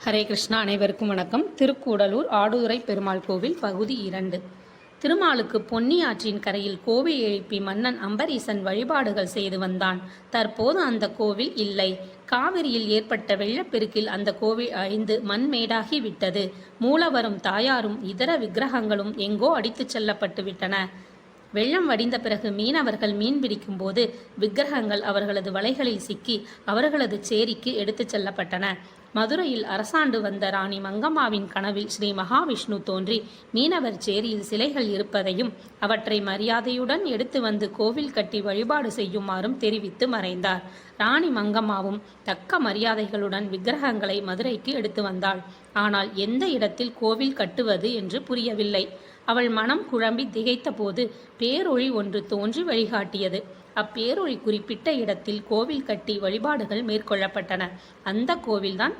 ஹரே கிருஷ்ணா. அனைவருக்கும் வணக்கம். திருக்கூடலூர் ஆடுதுறை பெருமாள் கோவில் பகுதி 2. திருமாலுக்கு பொன்னி ஆற்றின் கரையில் கோவில் எழுப்பி மன்னன் அம்பரீசன் வழிபாடுகள் செய்து வந்தான். தற்போது அந்த கோவில் இல்லை. காவிரியில் ஏற்பட்ட வெள்ளப்பெருக்கில் அந்த கோவில் அழிந்து மண்மேடாகி விட்டது. மூலவரும் தாயாரும் இதர விக்கிரகங்களும் எங்கோ அடித்துச் செல்லப்பட்டு விட்டன. வெள்ளம் வடிந்த பிறகு மீனவர்கள் மீன் பிடிக்கும் போது விக்கிரகங்கள் அவர்களது வலைகளில் சிக்கி அவர்களது சேரிக்கு எடுத்துச் செல்லப்பட்டன. மதுரையில் அரசாண்டு வந்த ராணி மங்கம்மாவின் கனவில் ஸ்ரீ மகாவிஷ்ணு தோன்றி மீனவர் சேரியில் சிலைகள் இருப்பதையும் அவற்றை மரியாதையுடன் எடுத்து வந்து கோவில் கட்டி வழிபாடு செய்யுமாறும் தெரிவித்து மறைந்தார். ராணி மங்கம்மாவும் தக்க மரியாதைகளுடன் விக்கிரகங்களை மதுரைக்கு எடுத்து வந்தாள். ஆனால் எந்த இடத்தில் கோவில் கட்டுவது என்று புரியவில்லை. அவள் மனம் குழம்பி திகைத்த போது பேரொளி ஒன்று தோன்றி வழிகாட்டியது. அப்பேரொளி குறிப்பிட்ட இடத்தில் கோவில் கட்டி வழிபாடுகள் மேற்கொள்ளப்பட்டன. அந்த கோவில்தான்